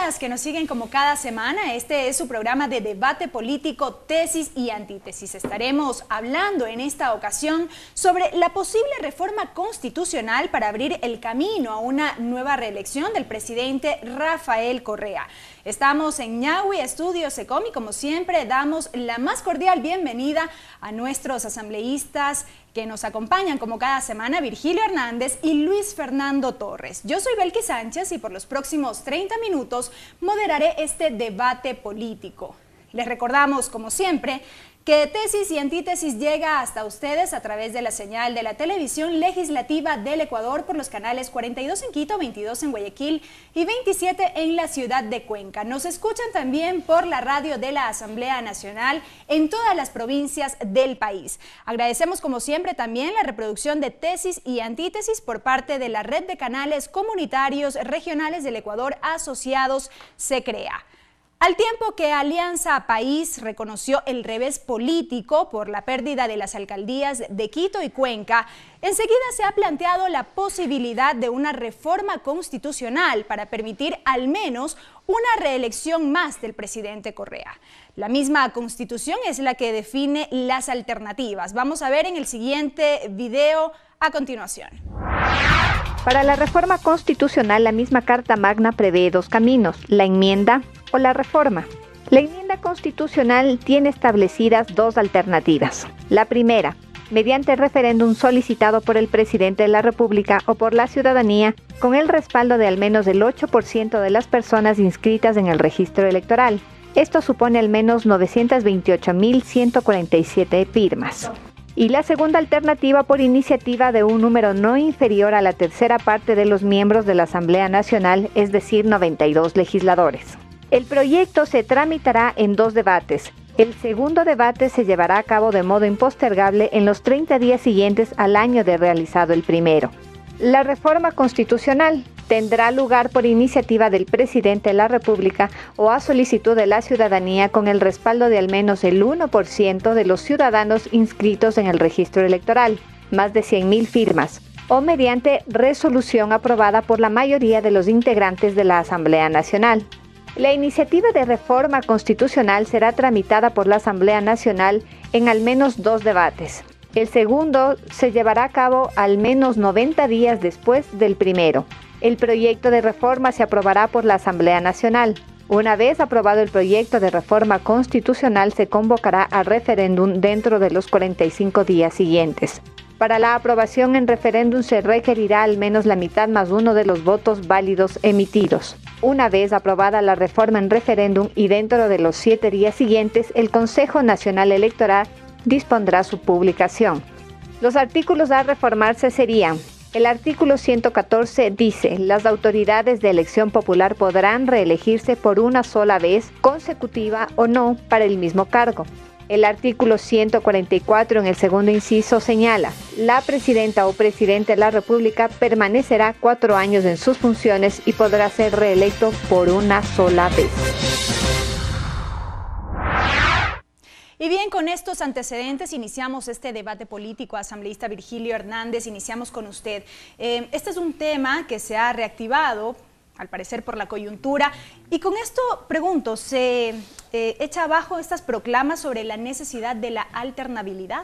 amigas que nos siguen como cada semana. Este es su programa de debate político, tesis y antítesis. Estaremos hablando en esta ocasión sobre la posible reforma constitucional para abrir el camino a una nueva reelección del presidente Rafael Correa. Estamos en Ñahui, Estudio Secom, y como siempre damos la más cordial bienvenida a nuestros asambleístas que nos acompañan como cada semana, Virgilio Hernández y Luis Fernando Torres. Yo soy Belkis Sánchez y por los próximos 30 minutos moderaré este debate político. Les recordamos, como siempre, que Tesis y Antítesis llega hasta ustedes a través de la señal de la televisión legislativa del Ecuador por los canales 42 en Quito, 22 en Guayaquil y 27 en la ciudad de Cuenca. Nos escuchan también por la radio de la Asamblea Nacional en todas las provincias del país. Agradecemos como siempre también la reproducción de Tesis y Antítesis por parte de la red de canales comunitarios regionales del Ecuador asociados SECREA. Al tiempo que Alianza País reconoció el revés político por la pérdida de las alcaldías de Quito y Cuenca, enseguida se ha planteado la posibilidad de una reforma constitucional para permitir al menos una reelección más del presidente Correa. La misma Constitución es la que define las alternativas. Vamos a ver en el siguiente video a continuación. Para la reforma constitucional, la misma Carta Magna prevé dos caminos, la enmienda o la reforma. La enmienda constitucional tiene establecidas dos alternativas. La primera, mediante referéndum solicitado por el presidente de la República o por la ciudadanía, con el respaldo de al menos el 8% de las personas inscritas en el registro electoral. Esto supone al menos 928.147 firmas. Y la segunda alternativa por iniciativa de un número no inferior a la tercera parte de los miembros de la Asamblea Nacional, es decir, 92 legisladores. El proyecto se tramitará en dos debates. El segundo debate se llevará a cabo de modo impostergable en los 30 días siguientes al año de realizado el primero. La reforma constitucional tendrá lugar por iniciativa del presidente de la República o a solicitud de la ciudadanía con el respaldo de al menos el 1% de los ciudadanos inscritos en el registro electoral, más de 100.000 firmas, o mediante resolución aprobada por la mayoría de los integrantes de la Asamblea Nacional. La iniciativa de reforma constitucional será tramitada por la Asamblea Nacional en al menos dos debates. El segundo se llevará a cabo al menos 90 días después del primero. El proyecto de reforma se aprobará por la Asamblea Nacional. Una vez aprobado el proyecto de reforma constitucional, se convocará a referéndum dentro de los 45 días siguientes. Para la aprobación en referéndum se requerirá al menos la mitad más uno de los votos válidos emitidos. Una vez aprobada la reforma en referéndum y dentro de los 7 días siguientes, el Consejo Nacional Electoral dispondrá su publicación. Los artículos a reformarse serían: el artículo 114 dice: las autoridades de elección popular podrán reelegirse por una sola vez, consecutiva o no, para el mismo cargo. El artículo 144 en el segundo inciso señala: la presidenta o presidente de la República permanecerá 4 años en sus funciones y podrá ser reelecto por una sola vez. Y bien, con estos antecedentes iniciamos este debate político. Asambleísta Virgilio Hernández, iniciamos con usted. Este es un tema que se ha reactivado, al parecer por la coyuntura, y con esto pregunto, ¿se echa abajo estas proclamas sobre la necesidad de la alternabilidad?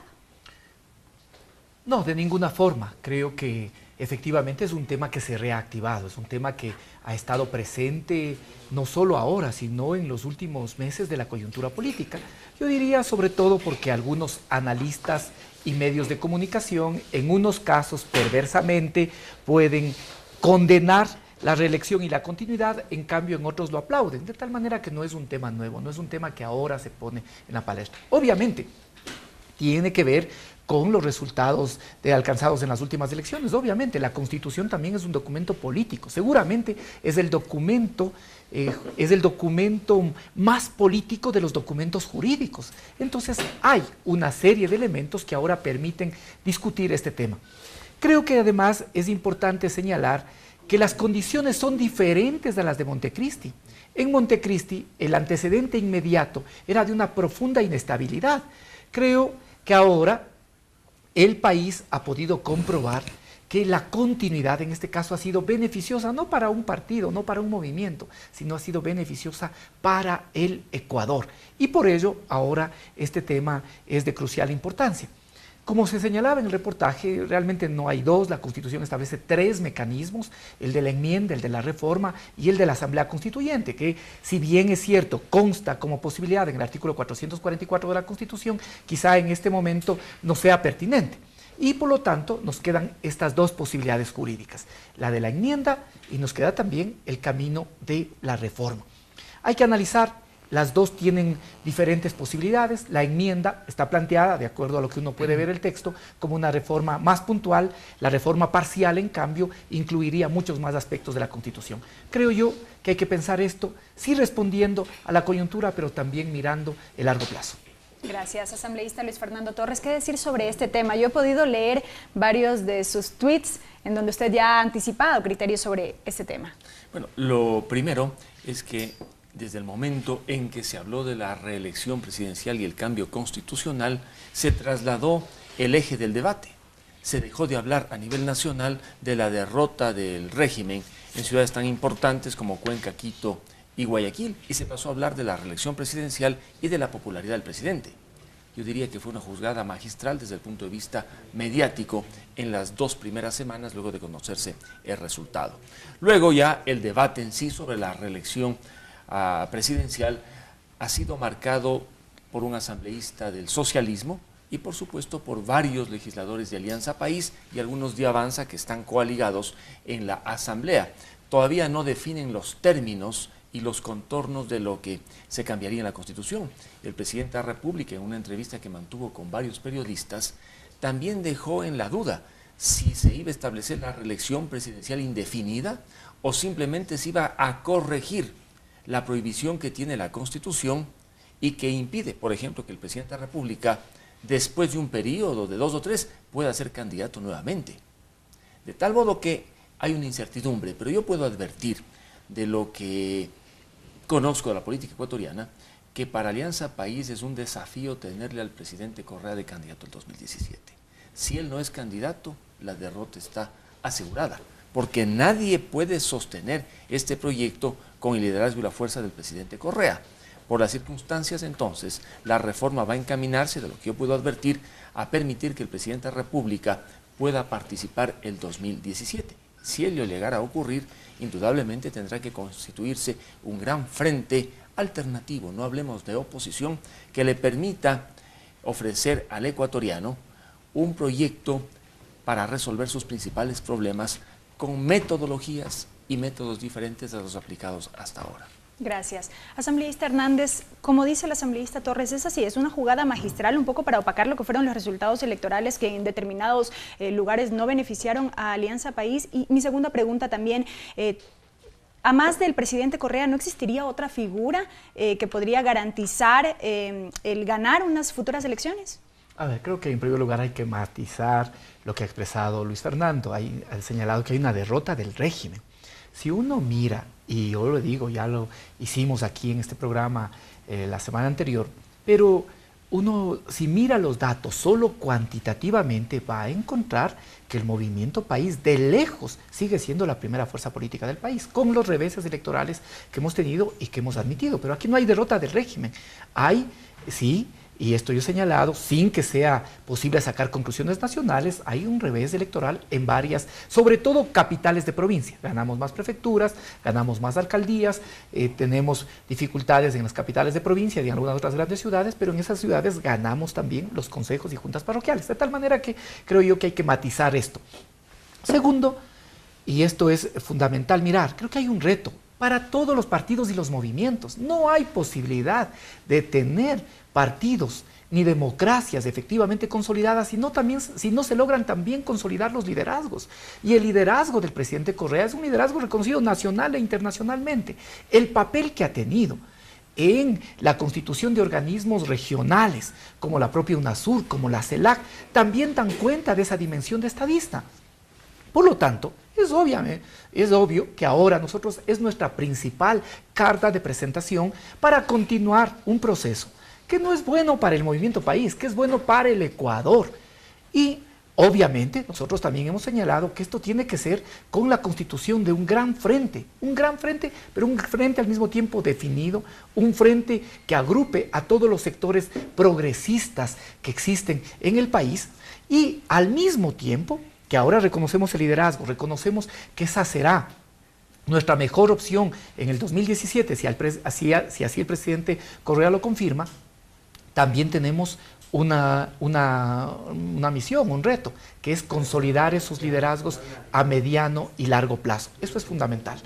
No, de ninguna forma. Creo que efectivamente es un tema que se ha reactivado, es un tema que ha estado presente no solo ahora, sino en los últimos meses de la coyuntura política. Yo diría sobre todo porque algunos analistas y medios de comunicación, en unos casos perversamente, pueden condenar la reelección y la continuidad, en cambio en otros lo aplauden, de tal manera que no es un tema nuevo, no es un tema que ahora se pone en la palestra. Obviamente, tiene que ver con los resultados alcanzados en las últimas elecciones. Obviamente, la Constitución también es un documento político, seguramente es el documento más político de los documentos jurídicos. Entonces, hay una serie de elementos que ahora permiten discutir este tema. Creo que además es importante señalar que las condiciones son diferentes a las de Montecristi. En Montecristi, el antecedente inmediato era de una profunda inestabilidad. Creo que ahora el país ha podido comprobar que la continuidad en este caso ha sido beneficiosa no para un partido, no para un movimiento, sino ha sido beneficiosa para el Ecuador. Y por ello ahora este tema es de crucial importancia. Como se señalaba en el reportaje, realmente no hay dos, la Constitución establece 3 mecanismos, el de la enmienda, el de la reforma y el de la Asamblea Constituyente, que si bien es cierto, consta como posibilidad en el artículo 444 de la Constitución, quizá en este momento no sea pertinente. Y por lo tanto nos quedan estas 2 posibilidades jurídicas, la de la enmienda y nos queda también el camino de la reforma. Hay que analizar. Las 2 tienen diferentes posibilidades. La enmienda está planteada, de acuerdo a lo que uno puede ver el texto, como una reforma más puntual. La reforma parcial, en cambio, incluiría muchos más aspectos de la Constitución. Creo yo que hay que pensar esto, sí respondiendo a la coyuntura, pero también mirando el largo plazo. Gracias, asambleísta Luis Fernando Torres. ¿Qué decir sobre este tema? Yo he podido leer varios de sus tweets en donde usted ya ha anticipado criterios sobre este tema. Bueno, lo primero es que desde el momento en que se habló de la reelección presidencial y el cambio constitucional, se trasladó el eje del debate. Se dejó de hablar a nivel nacional de la derrota del régimen en ciudades tan importantes como Cuenca, Quito y Guayaquil, y se pasó a hablar de la reelección presidencial y de la popularidad del presidente. Yo diría que fue una juzgada magistral desde el punto de vista mediático en las 2 primeras semanas luego de conocerse el resultado. Luego ya el debate en sí sobre la reelección presidencial ha sido marcado por un asambleísta del socialismo y por supuesto por varios legisladores de Alianza País y algunos de Avanza que están coaligados en la asamblea. Todavía no definen los términos y los contornos de lo que se cambiaría en la Constitución. El presidente de la República, en una entrevista que mantuvo con varios periodistas, también dejó en la duda si se iba a establecer la reelección presidencial indefinida o simplemente se iba a corregir la prohibición que tiene la Constitución y que impide, por ejemplo, que el presidente de la República, después de un periodo de 2 o 3, pueda ser candidato nuevamente. De tal modo que hay una incertidumbre, pero yo puedo advertir de lo que conozco de la política ecuatoriana, que para Alianza País es un desafío tenerle al presidente Correa de candidato el 2017. Si él no es candidato, la derrota está asegurada, porque nadie puede sostener este proyecto con el liderazgo y la fuerza del presidente Correa. Por las circunstancias, entonces, la reforma va a encaminarse, de lo que yo puedo advertir, a permitir que el presidente de la República pueda participar el 2017. Si ello llegara a ocurrir, indudablemente tendrá que constituirse un gran frente alternativo, no hablemos de oposición, que le permita ofrecer al ecuatoriano un proyecto para resolver sus principales problemas con metodologías y métodos diferentes de los aplicados hasta ahora. Gracias. Asambleísta Hernández, como dice el asambleísta Torres, es así, es una jugada magistral un poco para opacar lo que fueron los resultados electorales que en determinados lugares no beneficiaron a Alianza País. Y mi segunda pregunta también, a más del presidente Correa, ¿no existiría otra figura que podría garantizar el ganar unas futuras elecciones? A ver, creo que en primer lugar hay que matizar lo que ha expresado Luis Fernando. Ha señalado que hay una derrota del régimen. Si uno mira, y yo lo digo, ya lo hicimos aquí en este programa la semana anterior, pero uno si mira los datos solo cuantitativamente va a encontrar que el Movimiento País de lejos sigue siendo la primera fuerza política del país, con los reveses electorales que hemos tenido y que hemos admitido. Pero aquí no hay derrota del régimen, hay, sí, y esto yo he señalado, sin que sea posible sacar conclusiones nacionales, hay un revés electoral en varias, sobre todo capitales de provincia. Ganamos más prefecturas, ganamos más alcaldías, tenemos dificultades en las capitales de provincia y en algunas otras grandes ciudades, pero en esas ciudades ganamos también los consejos y juntas parroquiales. De tal manera que creo yo que hay que matizar esto. Segundo, y esto es fundamental mirar, creo que hay un reto para todos los partidos y los movimientos. No hay posibilidad de tener partidos ni democracias efectivamente consolidadas, si no se logran también consolidar los liderazgos. Y el liderazgo del presidente Correa es un liderazgo reconocido nacional e internacionalmente. El papel que ha tenido en la constitución de organismos regionales, como la propia UNASUR, como la CELAC, también dan cuenta de esa dimensión de estadista. Por lo tanto, es obvio que ahora nosotros es nuestra principal carta de presentación para continuar un proceso que no es bueno para el Movimiento País, que es bueno para el Ecuador. Y Obviamente, nosotros también hemos señalado que esto tiene que ser con la constitución de un gran frente, pero un frente al mismo tiempo definido, un frente que agrupe a todos los sectores progresistas que existen en el país y al mismo tiempo que ahora reconocemos el liderazgo, reconocemos que esa será nuestra mejor opción en el 2017, si así el presidente Correa lo confirma, también tenemos una misión, un reto, que es consolidar esos liderazgos a mediano y largo plazo. Eso es fundamental.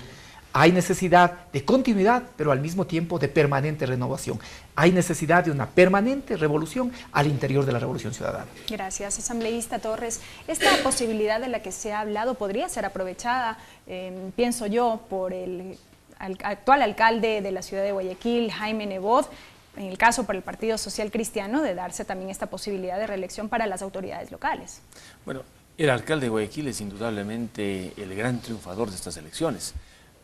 Hay necesidad de continuidad, pero al mismo tiempo de permanente renovación. Hay necesidad de una permanente revolución al interior de la Revolución Ciudadana. Gracias, asambleísta Torres. Esta posibilidad de la que se ha hablado podría ser aprovechada, pienso yo, por el actual alcalde de la ciudad de Guayaquil, Jaime Nebot, en el caso por el Partido Social Cristiano, de darse también esta posibilidad de reelección para las autoridades locales. Bueno, el alcalde de Guayaquil es indudablemente el gran triunfador de estas elecciones,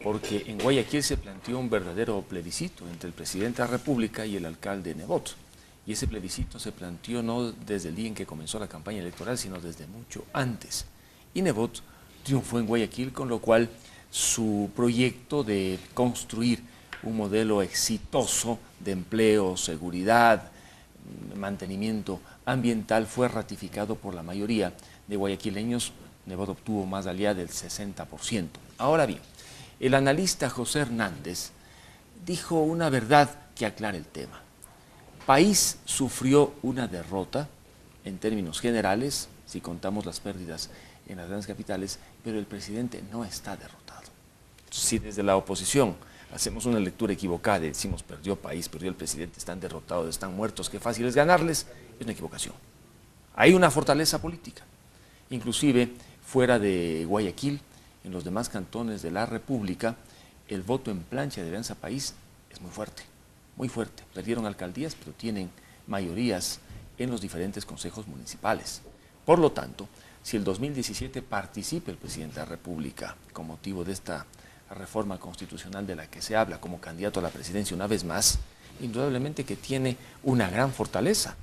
porque en Guayaquil se planteó un verdadero plebiscito entre el presidente de la República y el alcalde Nebot. Y ese plebiscito se planteó no desde el día en que comenzó la campaña electoral, sino desde mucho antes. Y Nebot triunfó en Guayaquil, con lo cual su proyecto de construir un modelo exitoso de empleo, seguridad, mantenimiento ambiental fue ratificado por la mayoría de guayaquileños. Nebot obtuvo más allá del 60%. Ahora bien, el analista José Hernández dijo una verdad que aclara el tema. País sufrió una derrota en términos generales, si contamos las pérdidas en las grandes capitales, pero el presidente no está derrotado. Si desde la oposición hacemos una lectura equivocada y decimos perdió país, perdió el presidente, están derrotados, están muertos, qué fácil es ganarles, es una equivocación. Hay una fortaleza política, inclusive fuera de Guayaquil, en los demás cantones de la República, el voto en plancha de Alianza País es muy fuerte, muy fuerte. Perdieron alcaldías, pero tienen mayorías en los diferentes consejos municipales. Por lo tanto, si el 2017 participa el presidente de la República con motivo de esta reforma constitucional de la que se habla como candidato a la presidencia una vez más, indudablemente que tiene una gran fortaleza,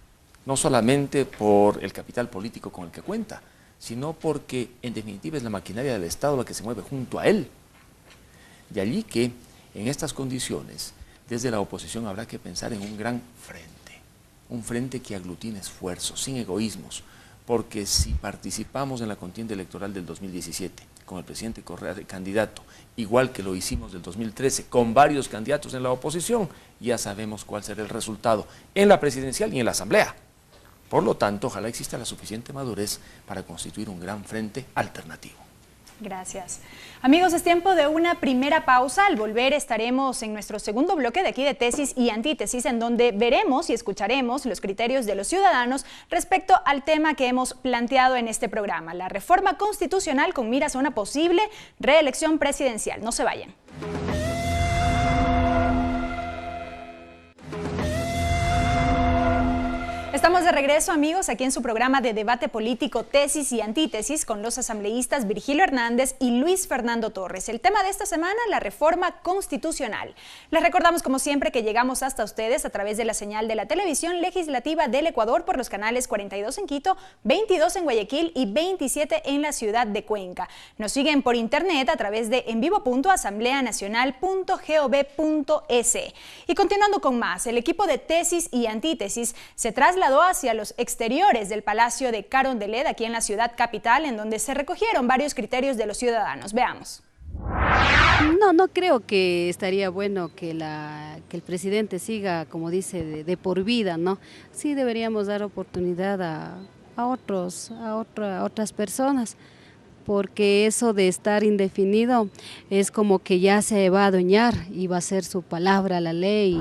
no solamente por el capital político con el que cuenta, sino porque en definitiva es la maquinaria del Estado la que se mueve junto a él. De allí que en estas condiciones, desde la oposición habrá que pensar en un gran frente, un frente que aglutine esfuerzos, sin egoísmos, porque si participamos en la contienda electoral del 2017 con el presidente Correa de candidato, igual que lo hicimos del 2013 con varios candidatos en la oposición, ya sabemos cuál será el resultado en la presidencial y en la asamblea. Por lo tanto, ojalá exista la suficiente madurez para constituir un gran frente alternativo. Gracias. Amigos, es tiempo de una primera pausa. Al volver estaremos en nuestro segundo bloque de aquí de Tesis y Antítesis, en donde veremos y escucharemos los criterios de los ciudadanos respecto al tema que hemos planteado en este programa, la reforma constitucional con miras a una posible reelección presidencial. No se vayan. Estamos de regreso, amigos, aquí en su programa de debate político Tesis y Antítesis con los asambleístas Virgilio Hernández y Luis Fernando Torres. El tema de esta semana, la reforma constitucional. Les recordamos, como siempre, que llegamos hasta ustedes a través de la señal de la televisión legislativa del Ecuador por los canales 42 en Quito, 22 en Guayaquil y 27 en la ciudad de Cuenca. Nos siguen por internet a través de envivo.asambleanacional.gov.es. Y continuando con más, el equipo de Tesis y Antítesis se trasladó hacia los exteriores del Palacio de Carondelet, aquí en la ciudad capital, en donde se recogieron varios criterios de los ciudadanos. Veamos. No creo que estaría bueno que el presidente siga, como dice, de por vida, ¿no? Sí deberíamos dar oportunidad a otras personas, porque eso de estar indefinido es como que ya se va a adueñar y va a ser su palabra la ley.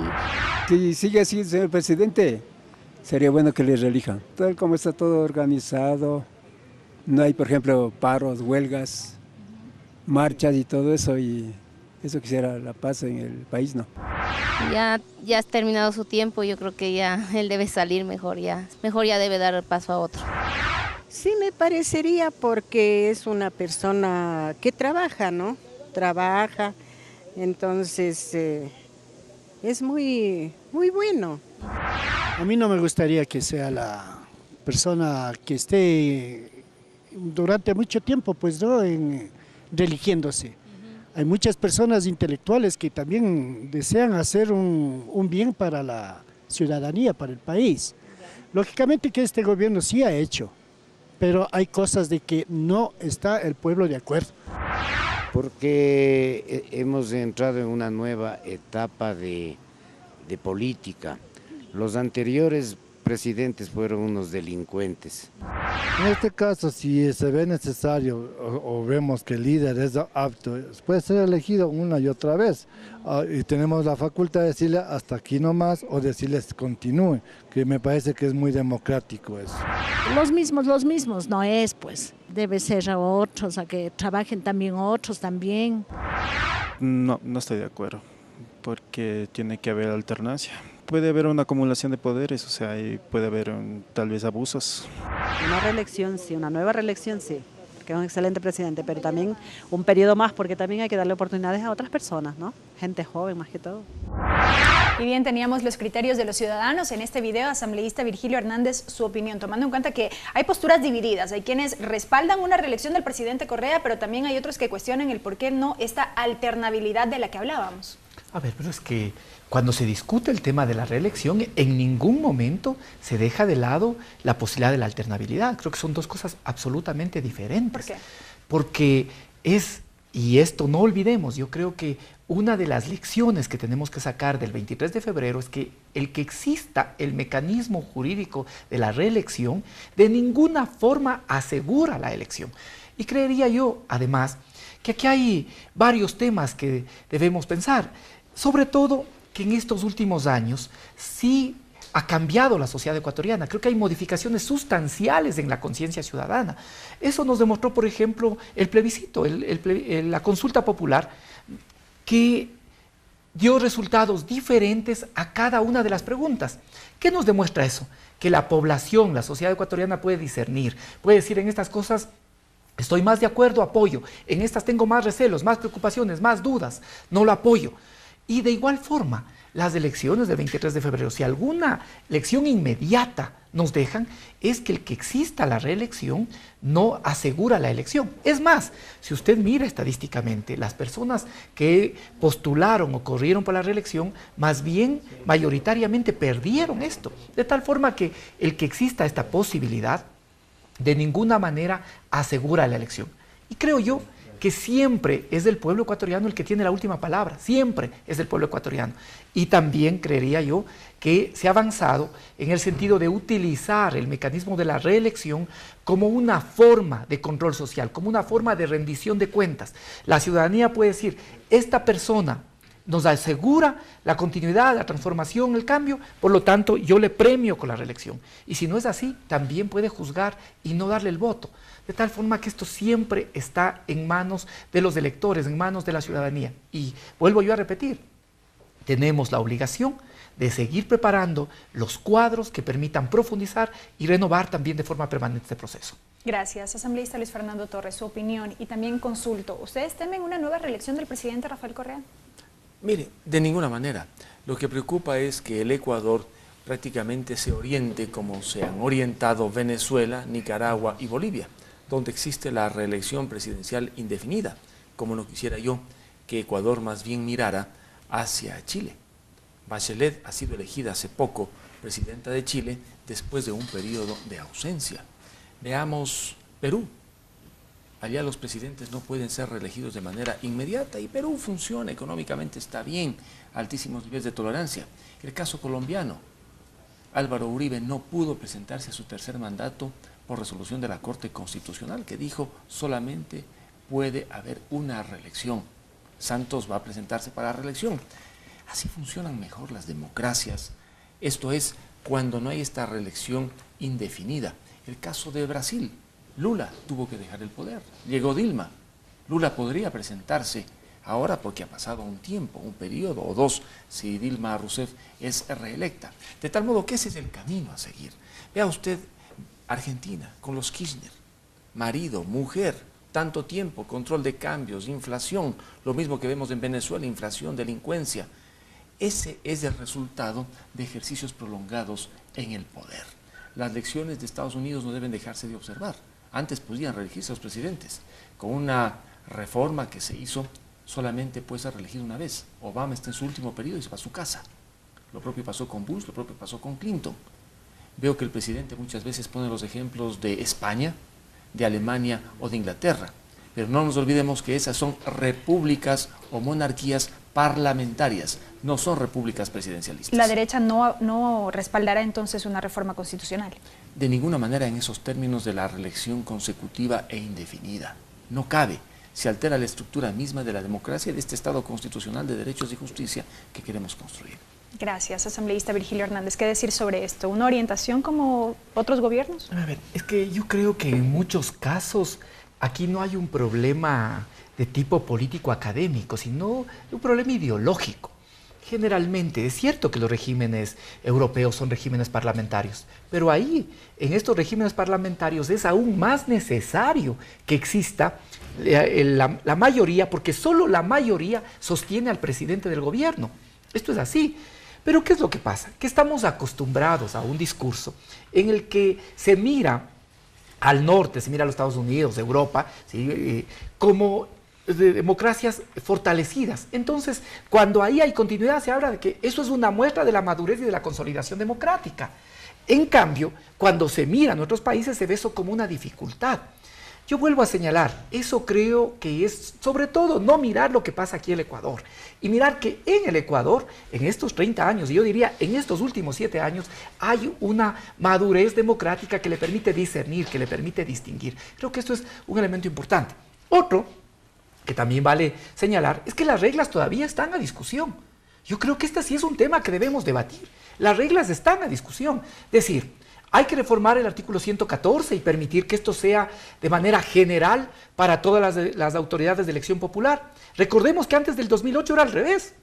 Si sigue así, señor presidente, sería bueno que le reelijan. Tal como está todo organizado, no hay, por ejemplo, paros, huelgas, marchas y todo eso, y eso quisiera la paz en el país, ¿no? Ya ha terminado su tiempo, yo creo que ya él debe salir mejor ya debe dar el paso a otro. Sí, me parecería, porque es una persona que trabaja, ¿no? Trabaja, entonces es muy bueno. A mí no me gustaría que sea la persona que esté durante mucho tiempo, pues, ¿no? Religiéndose. Hay muchas personas intelectuales que también desean hacer un bien para la ciudadanía, para el país. Lógicamente que este gobierno sí ha hecho, pero hay cosas de que no está el pueblo de acuerdo. Porque hemos entrado en una nueva etapa de política. Los anteriores presidentes fueron unos delincuentes. En este caso, si se ve necesario o vemos que el líder es apto, puede ser elegido una y otra vez. Y tenemos la facultad de decirle hasta aquí nomás o decirles continúe, que me parece que es muy democrático eso. Los mismos, no es pues, debe ser a otros, a que trabajen también otros también. No estoy de acuerdo, porque tiene que haber alternancia. Puede haber una acumulación de poderes, o sea, y puede haber tal vez abusos. Una reelección sí, una nueva reelección sí, que es un excelente presidente, pero también un periodo más, porque también hay que darle oportunidades a otras personas, ¿no? Gente joven más que todo. Y bien, teníamos los criterios de los ciudadanos. En este video, asambleísta Virgilio Hernández, su opinión, tomando en cuenta que hay posturas divididas. Hay quienes respaldan una reelección del presidente Correa, pero también hay otros que cuestionan el por qué no esta alternabilidad de la que hablábamos. A ver, pero es que cuando se discute el tema de la reelección, en ningún momento se deja de lado la posibilidad de la alternabilidad. Creo que son dos cosas absolutamente diferentes. ¿Por qué? Porque y esto no olvidemos, yo creo que una de las lecciones que tenemos que sacar del 23 de febrero es que el que exista el mecanismo jurídico de la reelección de ninguna forma asegura la elección. Y creería yo, además, que aquí hay varios temas que debemos pensar, sobre todo que en estos últimos años sí ha cambiado la sociedad ecuatoriana. Creo que hay modificaciones sustanciales en la conciencia ciudadana. Eso nos demostró, por ejemplo, el plebiscito, la consulta popular, que dio resultados diferentes a cada una de las preguntas. ¿Qué nos demuestra eso? Que la población, la sociedad ecuatoriana puede discernir, puede decir en estas cosas estoy más de acuerdo, apoyo, en estas tengo más recelos, más preocupaciones, más dudas, no lo apoyo. Y de igual forma, las elecciones del 23 de febrero, si alguna lección inmediata nos dejan, es que el que exista la reelección no asegura la elección. Es más, si usted mira estadísticamente, las personas que postularon o corrieron por la reelección, más bien mayoritariamente perdieron esto. De tal forma que el que exista esta posibilidad, de ninguna manera asegura la elección. Y creo yo que siempre es el pueblo ecuatoriano el que tiene la última palabra, siempre es el pueblo ecuatoriano. Y también creería yo que se ha avanzado en el sentido de utilizar el mecanismo de la reelección como una forma de control social, como una forma de rendición de cuentas. La ciudadanía puede decir, esta persona nos asegura la continuidad, la transformación, el cambio, por lo tanto yo le premio con la reelección. Y si no es así, también puede juzgar y no darle el voto. De tal forma que esto siempre está en manos de los electores, en manos de la ciudadanía. Y vuelvo yo a repetir, tenemos la obligación de seguir preparando los cuadros que permitan profundizar y renovar también de forma permanente este proceso. Gracias. Asambleísta Luis Fernando Torres, su opinión. Y también consulto, ¿ustedes temen una nueva reelección del presidente Rafael Correa? Mire, de ninguna manera. Lo que preocupa es que el Ecuador prácticamente se oriente como se han orientado Venezuela, Nicaragua y Bolivia, donde existe la reelección presidencial indefinida, como no quisiera yo que Ecuador más bien mirara hacia Chile. Bachelet ha sido elegida hace poco presidenta de Chile después de un periodo de ausencia. Veamos Perú. Allá los presidentes no pueden ser reelegidos de manera inmediata y Perú funciona económicamente, está bien, altísimos niveles de tolerancia. El caso colombiano, Álvaro Uribe no pudo presentarse a su tercer mandato por resolución de la Corte Constitucional que dijo solamente puede haber una reelección. Santos va a presentarse para la reelección. Así funcionan mejor las democracias. Esto es cuando no hay esta reelección indefinida. El caso de Brasil, Lula tuvo que dejar el poder. Llegó Dilma. Lula podría presentarse ahora porque ha pasado un tiempo, un periodo o dos, si Dilma Rousseff es reelecta. De tal modo que ese es el camino a seguir. Vea usted Argentina con los Kirchner, marido, mujer, tanto tiempo, control de cambios, inflación, lo mismo que vemos en Venezuela, inflación, delincuencia. Ese es el resultado de ejercicios prolongados en el poder. Las lecciones de Estados Unidos no deben dejarse de observar. Antes podían reelegirse los presidentes. Con una reforma que se hizo, solamente puede ser reelegido una vez. Obama está en su último periodo y se va a su casa. Lo propio pasó con Bush, lo propio pasó con Clinton. Veo que el presidente muchas veces pone los ejemplos de España, de Alemania o de Inglaterra. Pero no nos olvidemos que esas son repúblicas o monarquías parlamentarias, no son repúblicas presidencialistas. ¿La derecha no respaldará entonces una reforma constitucional? De ninguna manera en esos términos de la reelección consecutiva e indefinida. No cabe. Se altera la estructura misma de la democracia y de este Estado constitucional de derechos y justicia que queremos construir. Gracias, asambleísta Virgilio Hernández. ¿Qué decir sobre esto? ¿Una orientación como otros gobiernos? A ver, es que yo creo que en muchos casos aquí no hay un problema de tipo político-académico, sino un problema ideológico. Generalmente, es cierto que los regímenes europeos son regímenes parlamentarios, pero ahí, en estos regímenes parlamentarios, es aún más necesario que exista la mayoría, porque solo la mayoría sostiene al presidente del gobierno. Esto es así. Pero ¿qué es lo que pasa? Que estamos acostumbrados a un discurso en el que se mira al norte, se mira a los Estados Unidos, Europa, ¿sí? Como de democracias fortalecidas. Entonces, cuando ahí hay continuidad, se habla de que eso es una muestra de la madurez y de la consolidación democrática. En cambio, cuando se mira a nuestros países, se ve eso como una dificultad. Yo vuelvo a señalar, eso creo que es, sobre todo, no mirar lo que pasa aquí en el Ecuador, y mirar que en el Ecuador, en estos 30 años, y yo diría en estos últimos 7 años, hay una madurez democrática que le permite discernir, que le permite distinguir. Creo que esto es un elemento importante. Otro, que también vale señalar, es que las reglas todavía están a discusión. Yo creo que este sí es un tema que debemos debatir. Las reglas están a discusión. Es decir, hay que reformar el artículo 114 y permitir que esto sea de manera general para todas las autoridades de elección popular. Recordemos que antes del 2008 era al revés.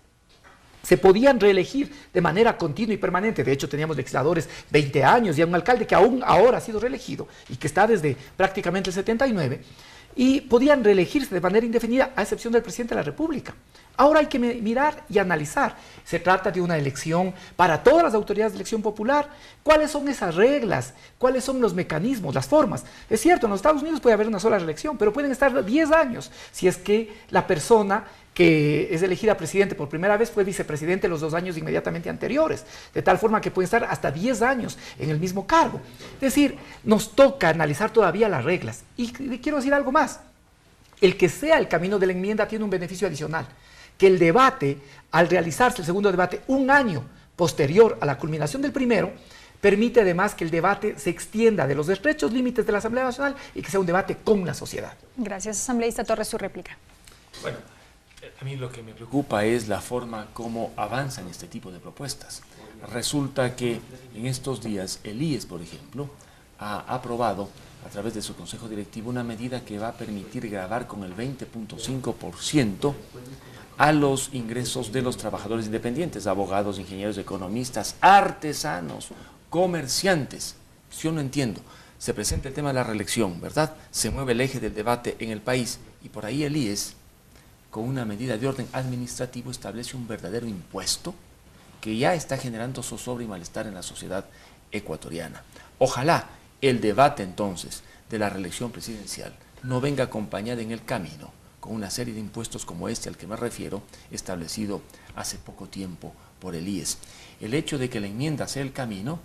Se podían reelegir de manera continua y permanente. De hecho, teníamos legisladores 20 años y un alcalde que aún ahora ha sido reelegido y que está desde prácticamente el 79. Y podían reelegirse de manera indefinida, a excepción del presidente de la República. Ahora hay que mirar y analizar. Se trata de una elección para todas las autoridades de elección popular. ¿Cuáles son esas reglas? ¿Cuáles son los mecanismos, las formas? Es cierto, en los Estados Unidos puede haber una sola reelección, pero pueden estar 10 años si es que la persona que es elegida presidente por primera vez fue vicepresidente los 2 años inmediatamente anteriores, de tal forma que pueden estar hasta 10 años en el mismo cargo. Es decir, nos toca analizar todavía las reglas. Y quiero decir algo más. El que sea el camino de la enmienda tiene un beneficio adicional, que el debate, al realizarse el segundo debate 1 año posterior a la culminación del primero, permite además que el debate se extienda de los estrechos límites de la Asamblea Nacional y que sea un debate con la sociedad. Gracias, asambleísta Torres, su réplica. Bueno, a mí lo que me preocupa es la forma como avanzan este tipo de propuestas. Resulta que en estos días el IES, por ejemplo, ha aprobado a través de su consejo directivo una medida que va a permitir gravar con el 20.5% a los ingresos de los trabajadores independientes, abogados, ingenieros, economistas, artesanos, comerciantes. Yo no entiendo. Se presenta el tema de la reelección, ¿verdad? Se mueve el eje del debate en el país y por ahí el IES, con una medida de orden administrativo, establece un verdadero impuesto que ya está generando zozobra y malestar en la sociedad ecuatoriana. Ojalá el debate entonces de la reelección presidencial no venga acompañada en el camino con una serie de impuestos como este al que me refiero, establecido hace poco tiempo por el IES. El hecho de que la enmienda sea el camino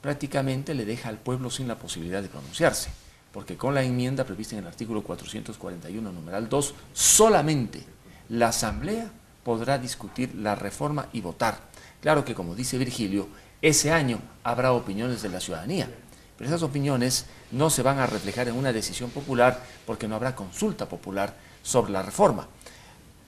prácticamente le deja al pueblo sin la posibilidad de pronunciarse, porque con la enmienda prevista en el artículo 441, numeral 2, solamente la Asamblea podrá discutir la reforma y votar. Claro que, como dice Virgilio, ese año habrá opiniones de la ciudadanía, pero esas opiniones no se van a reflejar en una decisión popular porque no habrá consulta popular sobre la reforma.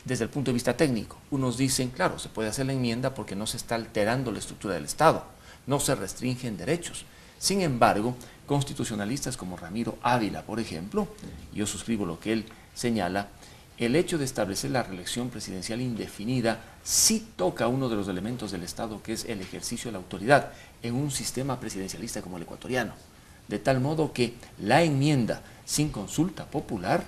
Desde el punto de vista técnico, unos dicen, claro, se puede hacer la enmienda porque no se está alterando la estructura del Estado, no se restringen derechos. Sin embargo, constitucionalistas como Ramiro Ávila, por ejemplo, yo suscribo lo que él señala, el hecho de establecer la reelección presidencial indefinida sí toca uno de los elementos del Estado, que es el ejercicio de la autoridad en un sistema presidencialista como el ecuatoriano. De tal modo que la enmienda sin consulta popular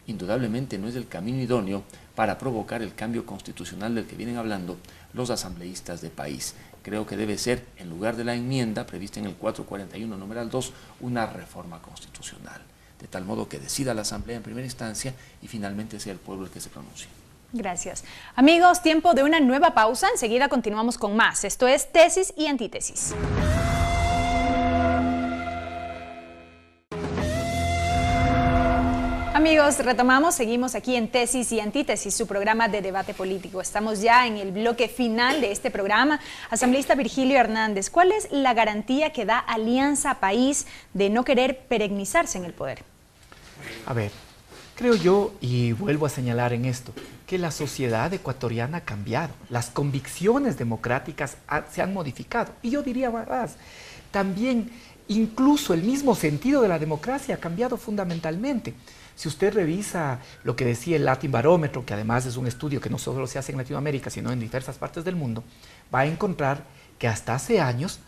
indudablemente no es el camino idóneo para provocar el cambio constitucional del que vienen hablando los asambleístas de país. Creo que debe ser, en lugar de la enmienda prevista en el 441, numeral 2, una reforma constitucional. de tal modo que decida la Asamblea en primera instancia y finalmente sea el pueblo el que se pronuncie. Gracias. Amigos, tiempo de una nueva pausa. Enseguida continuamos con más. Esto es Tesis y Antítesis. Amigos, retomamos, seguimos aquí en Tesis y Antítesis, su programa de debate político. Estamos ya en el bloque final de este programa. Asambleísta Virgilio Hernández, ¿cuál es la garantía que da Alianza País de no querer perennizarse en el poder? A ver, creo yo, y vuelvo a señalar en esto, que la sociedad ecuatoriana ha cambiado, las convicciones democráticas se han modificado. Y yo diría más, también incluso el mismo sentido de la democracia ha cambiado fundamentalmente. Si usted revisa lo que decía el Latin Barómetro, que además es un estudio que no solo se hace en Latinoamérica, sino en diversas partes del mundo, va a encontrar que hasta hace años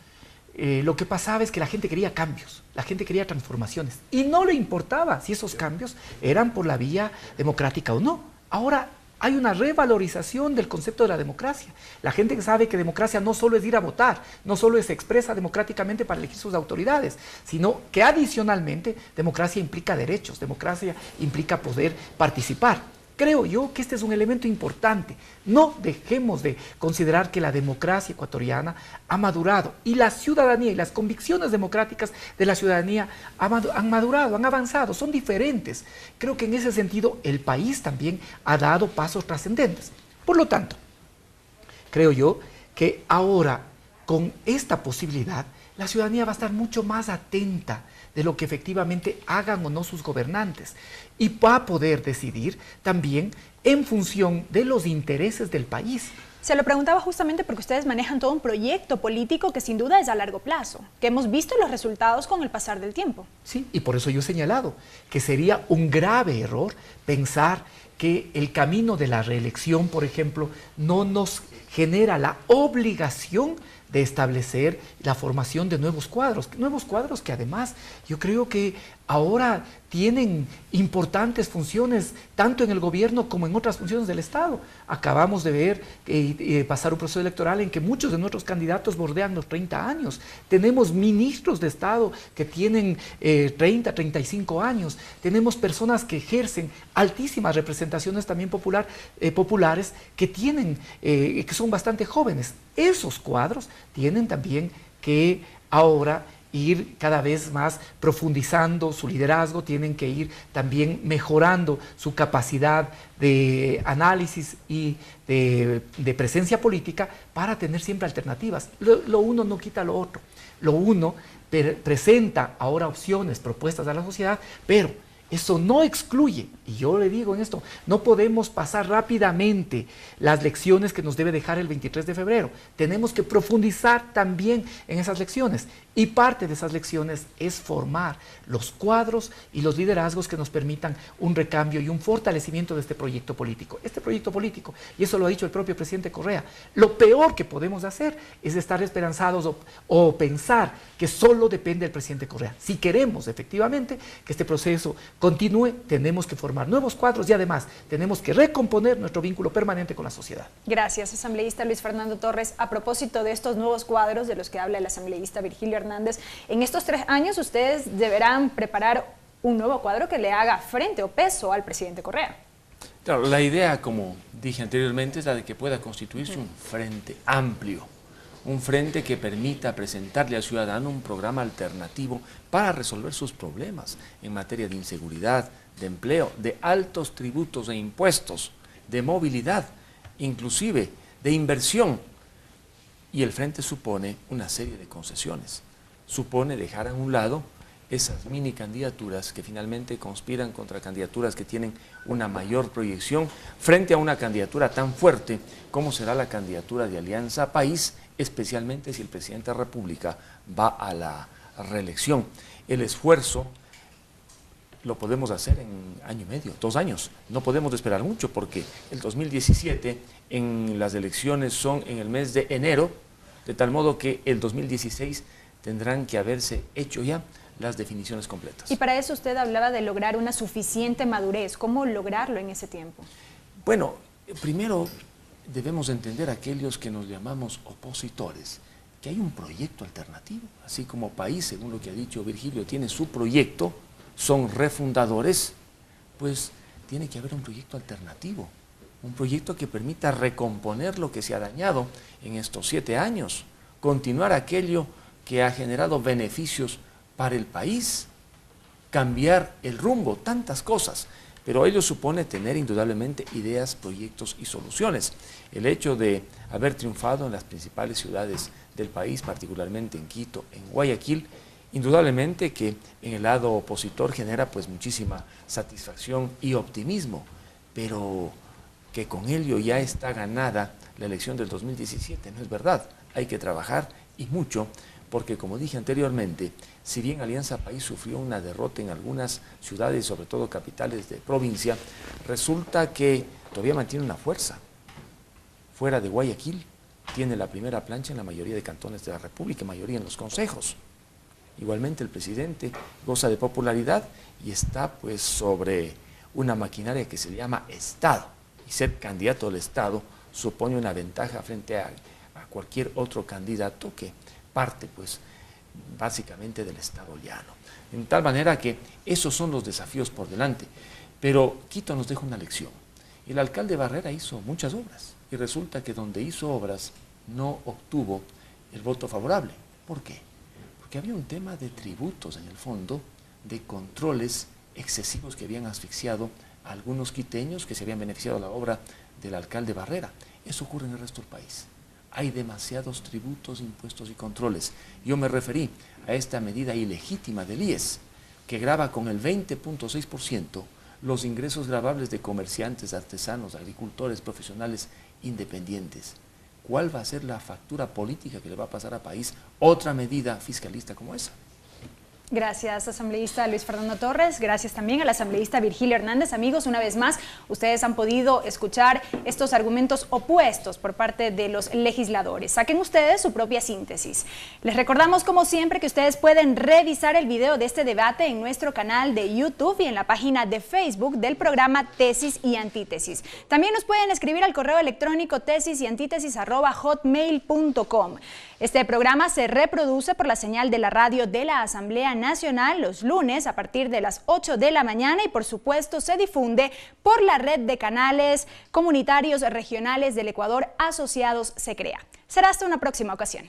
lo que pasaba es que la gente quería cambios, la gente quería transformaciones, y no le importaba si esos cambios eran por la vía democrática o no. Ahora hay una revalorización del concepto de la democracia. La gente sabe que democracia no solo es ir a votar, no solo se expresa democráticamente para elegir sus autoridades, sino que adicionalmente democracia implica derechos, democracia implica poder participar. Creo yo que este es un elemento importante. No dejemos de considerar que la democracia ecuatoriana ha madurado y la ciudadanía y las convicciones democráticas de la ciudadanía han madurado, han avanzado, son diferentes. Creo que en ese sentido el país también ha dado pasos trascendentes. Por lo tanto, creo yo que ahora con esta posibilidad la ciudadanía va a estar mucho más atenta de lo que efectivamente hagan o no sus gobernantes y va a poder decidir también en función de los intereses del país. Se lo preguntaba justamente porque ustedes manejan todo un proyecto político que sin duda es a largo plazo, que hemos visto los resultados con el pasar del tiempo. Sí, y por eso yo he señalado que sería un grave error pensar que el camino de la reelección, por ejemplo, no nos genera la obligación de establecer la formación de nuevos cuadros que además yo creo que ahora tienen importantes funciones tanto en el gobierno como en otras funciones del Estado. Acabamos de ver pasar un proceso electoral en que muchos de nuestros candidatos bordean los 30 años. Tenemos ministros de Estado que tienen 30, 35 años. Tenemos personas que ejercen altísimas representaciones también populares que son bastante jóvenes. Esos cuadros tienen también que ahora ir cada vez más profundizando su liderazgo, tienen que ir también mejorando su capacidad de análisis y de presencia política para tener siempre alternativas. Lo uno no quita lo otro. Lo uno presenta ahora opciones, propuestas a la sociedad, pero eso no excluye, y yo le digo en esto, no podemos pasar rápidamente las lecciones que nos debe dejar el 23 de febrero. Tenemos que profundizar también en esas lecciones. Y parte de esas lecciones es formar los cuadros y los liderazgos que nos permitan un recambio y un fortalecimiento de este proyecto político. Este proyecto político, y eso lo ha dicho el propio presidente Correa, lo peor que podemos hacer es estar esperanzados o pensar que solo depende del presidente Correa. Si queremos efectivamente que este proceso continúe, tenemos que formar nuevos cuadros y además tenemos que recomponer nuestro vínculo permanente con la sociedad. Gracias, asambleísta Luis Fernando Torres. A propósito de estos nuevos cuadros de los que habla el asambleísta Virgilio Hernández, en estos 3 años ustedes deberán preparar un nuevo cuadro que le haga frente o peso al presidente Correa. Claro, la idea, como dije anteriormente, es la de que pueda constituirse un frente amplio, un frente que permita presentarle al ciudadano un programa alternativo para resolver sus problemas en materia de inseguridad, de empleo, de altos tributos e impuestos, de movilidad, inclusive de inversión. Y el frente supone una serie de concesiones. Supone dejar a un lado esas mini candidaturas que finalmente conspiran contra candidaturas que tienen una mayor proyección frente a una candidatura tan fuerte como será la candidatura de Alianza País, especialmente si el presidente de la República va a la reelección. El esfuerzo lo podemos hacer en 1 año y medio, 2 años. No podemos esperar mucho porque el 2017 en las elecciones son en el mes de enero, de tal modo que el 2016 tendrán que haberse hecho ya las definiciones completas. Y para eso usted hablaba de lograr una suficiente madurez. ¿Cómo lograrlo en ese tiempo? Bueno, primero debemos entender aquellos que nos llamamos opositores, que hay un proyecto alternativo, así como país, según lo que ha dicho Virgilio, tiene su proyecto, son refundadores, pues tiene que haber un proyecto alternativo, un proyecto que permita recomponer lo que se ha dañado en estos 7 años, continuar aquello que ha generado beneficios para el país, cambiar el rumbo, tantas cosas. Pero ello supone tener indudablemente ideas, proyectos y soluciones. El hecho de haber triunfado en las principales ciudades del país, particularmente en Quito, en Guayaquil, indudablemente que en el lado opositor genera pues muchísima satisfacción y optimismo, pero que con ello ya está ganada la elección del 2017, no es verdad. Hay que trabajar y mucho, porque como dije anteriormente, si bien Alianza País sufrió una derrota en algunas ciudades, sobre todo capitales de provincia, resulta que todavía mantiene una fuerza. Fuera de Guayaquil, tiene la primera plancha en la mayoría de cantones de la República, mayoría en los consejos. Igualmente el presidente goza de popularidad y está pues sobre una maquinaria que se llama Estado. Y ser candidato al Estado supone una ventaja frente a cualquier otro candidato que parte pues básicamente del Estado llano. En tal manera que esos son los desafíos por delante. Pero Quito nos deja una lección. El alcalde Barrera hizo muchas obras y resulta que donde hizo obras no obtuvo el voto favorable. ¿Por qué? Porque había un tema de tributos en el fondo, de controles excesivos que habían asfixiado a algunos quiteños que se habían beneficiado de la obra del alcalde Barrera. Eso ocurre en el resto del país. Hay demasiados tributos, impuestos y controles. Yo me referí a esta medida ilegítima del IES, que grava con el 20.6% los ingresos gravables de comerciantes, artesanos, agricultores, profesionales independientes. ¿Cuál va a ser la factura política que le va a pasar al país otra medida fiscalista como esa? Gracias, asambleísta Luis Fernando Torres. Gracias también al asambleísta Virgilio Hernández. Amigos, una vez más, ustedes han podido escuchar estos argumentos opuestos por parte de los legisladores. Saquen ustedes su propia síntesis. Les recordamos, como siempre, que ustedes pueden revisar el video de este debate en nuestro canal de YouTube y en la página de Facebook del programa Tesis y Antítesis. También nos pueden escribir al correo electrónico tesisantítesis@hotmail.com. Este programa se reproduce por la señal de la radio de la Asamblea Nacional los lunes a partir de las 8 de la mañana y por supuesto se difunde por la red de canales comunitarios regionales del Ecuador asociados Se Crea. Será hasta una próxima ocasión.